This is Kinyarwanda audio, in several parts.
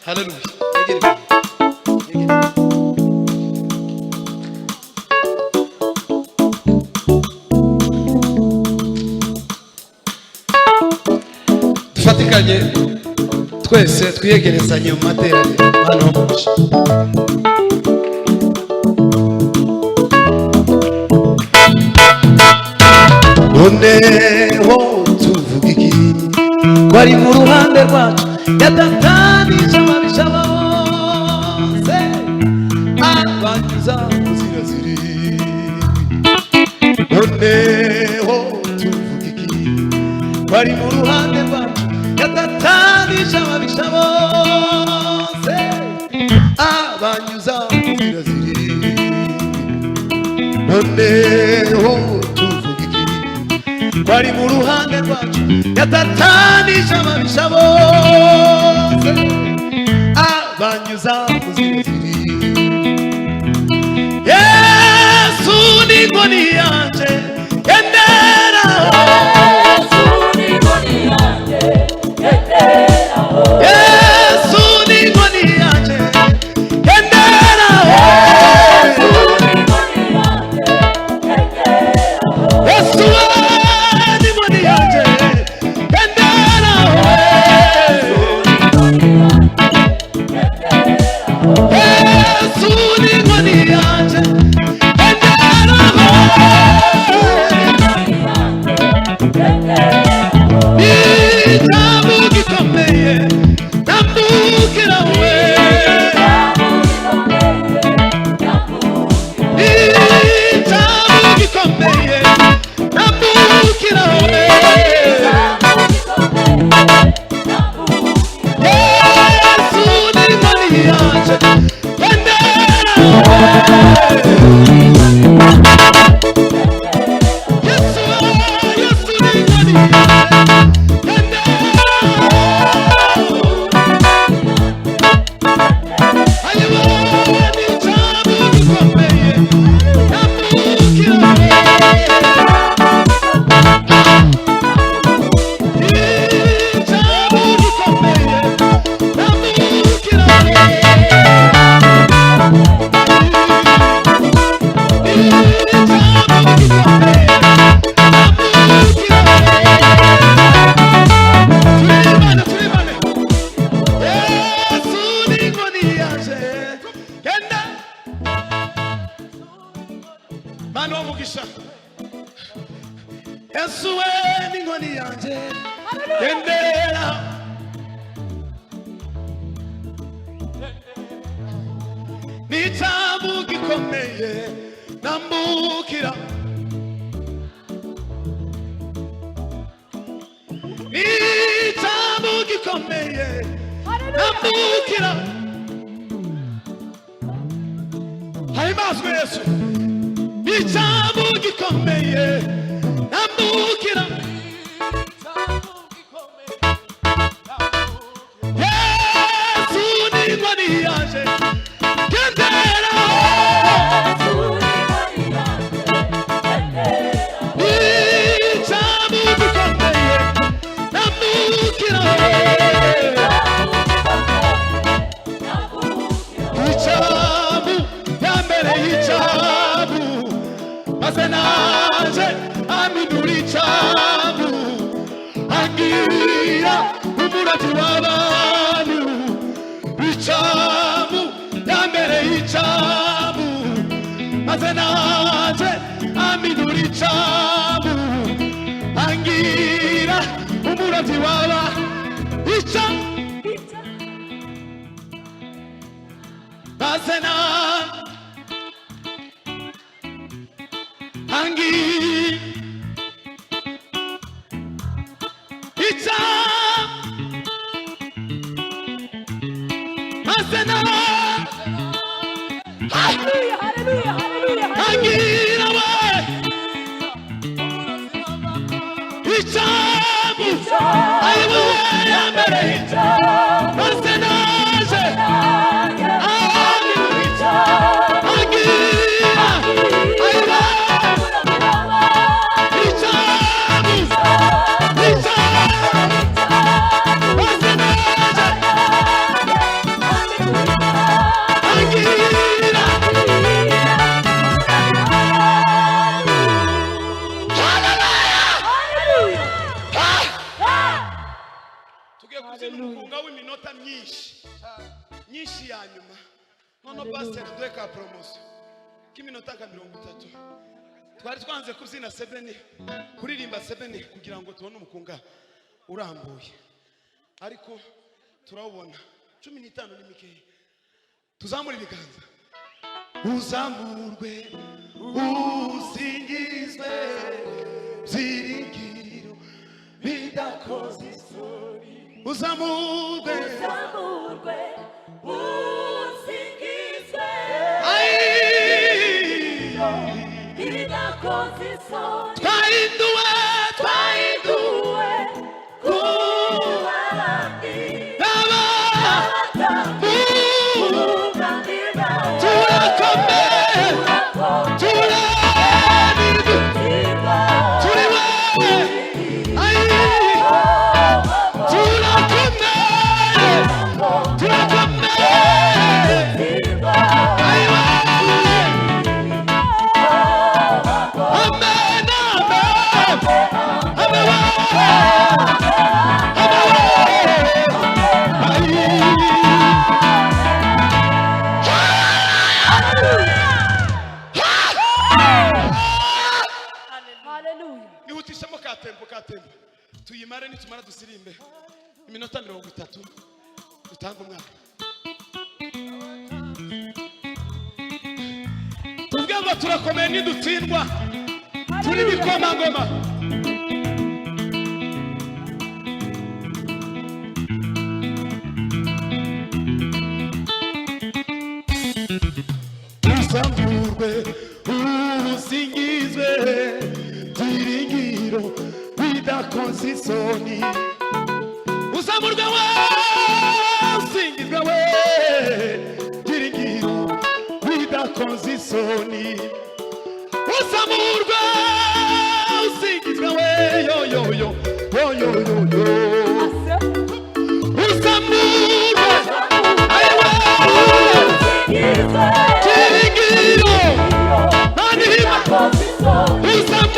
Haleluya. Dufatikanye twese twiyegerezanye mu materaniro hano mugisha. Noneho tuvuga iki bari mu ruhande rwacu yadatanije ababisha bose abanyuza muzira ziri. Noneho tuvuga iki bari mu ruhande rwacu yadatanije ababisha bose abanyuza muzira ziri. Noneho bari mu ruhande rwacu yadatanije ababisha bose abanyuza muzira ziri. Yesu ni inkoni yanjye yenderaho. Yesu ni inkoni yanjye yenderaho. Yesu ni inkoni yanjye yenderaho. Yesu ni inkoni yanjye yenderaho. N'ijambo gikomeye nambukira. N'ijambo gikomeye nambukira. Haimazwe Yesu. N'ijambo gikomeye nambukira. Yesu ni inkoni yanjye yenderaho. N'ijambo gikomeye nambukira. Ijambo yambereye ijambo maze naje aminura ijambo angira umurage w'abantu. Ijambo yambereye ijambo maze naje aminura ijambo angira umurage w'abantu. Maze naje angira Hallelujah, hallelujah, hallelujah. n'umukunga w'iminota myinshi ya nyuma none pastor duhe ka promotion k'iminota ka 30 twari twanze kubyina 7 kuririmba 7 kugira ngo tubone umukunga urambuye ariko turawubona 15 n'imikeya tuzamura ibiganza uzamurwe usingizwe byiringiro bidakoze isoni uzamurwe usingizwe bidakoze isoni twahinduwe tuyimare nitumara dusirimbe iminota 30 dutanga umwaka tuvuge ngo turakomeye nidutsindwa turi bikomangoma uzamurwe usingizwe byiringiro bidakoze isoni uzamurwe usingizwe byiringiro bidakoze isoni uzamurwe usingizwe yo uzamurwe ayiwe byiringiro bidakoze isoni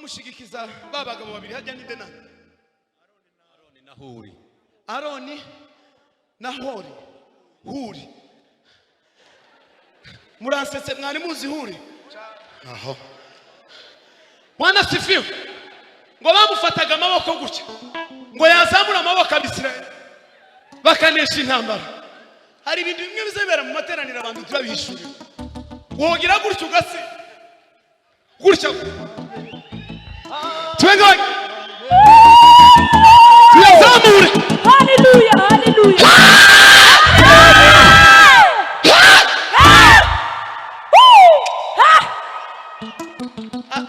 bamushigikiza babagabo babiri hajya ni Denani Aroni na Huri muransetse mwari muzi Huri aho Bwana sifiwe ngo bamufataga amaboko gutya ngo yazamura amaboko abisirayeli bakanesha intambara hari ibintu bimwe bizabera mu materaniro abantu turabihishurira wogira gutyo ugase gutya twenga tuyazamure Hallelujah, hallelujah.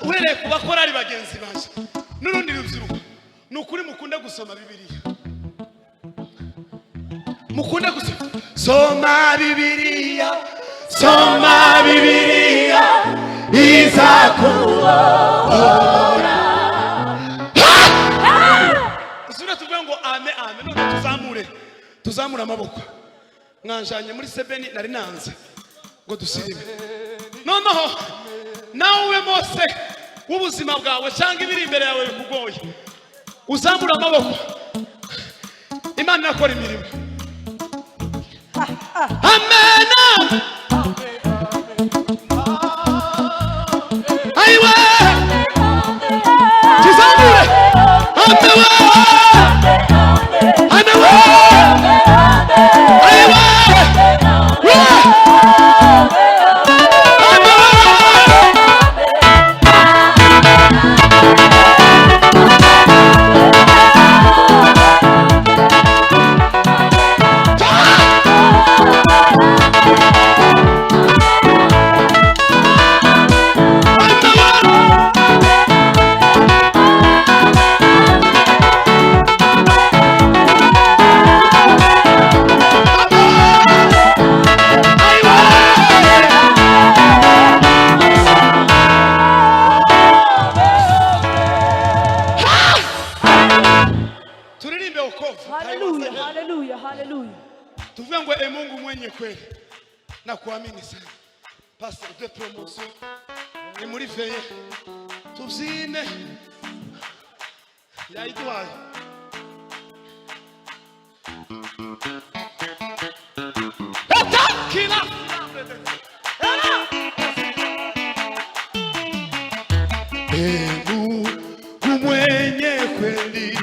Uhereye ku bakorari bagenzi baje n'urundi rubyiruko nukuri mukunde gusoma Bibiliya mukunde gusoma soma Bibiliya izakubohora usura tuvuga ngo ame none tuzamure amaboko mwanjanye muri sebeni nari nanze ngo dusirime noneho nawe Mose w'ubuzima bwawe cyangwa ibiri imbere yawe bikugoye uzamura amaboko Imana yakora imirimo amen ayiwe tuzamure amewe ayiwe tuvuge ngo Mungu mwenye kweli nakuamini sana pastor de promotion ni muri veye tuzine yaitwaye atakina Mungu mwenye kweli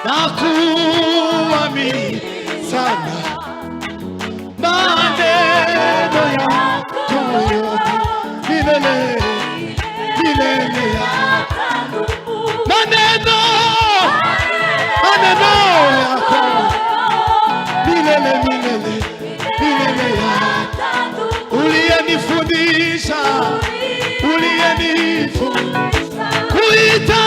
nakuamini sana maneno yako yote milele maneno yako milele uliyenifundisha kuita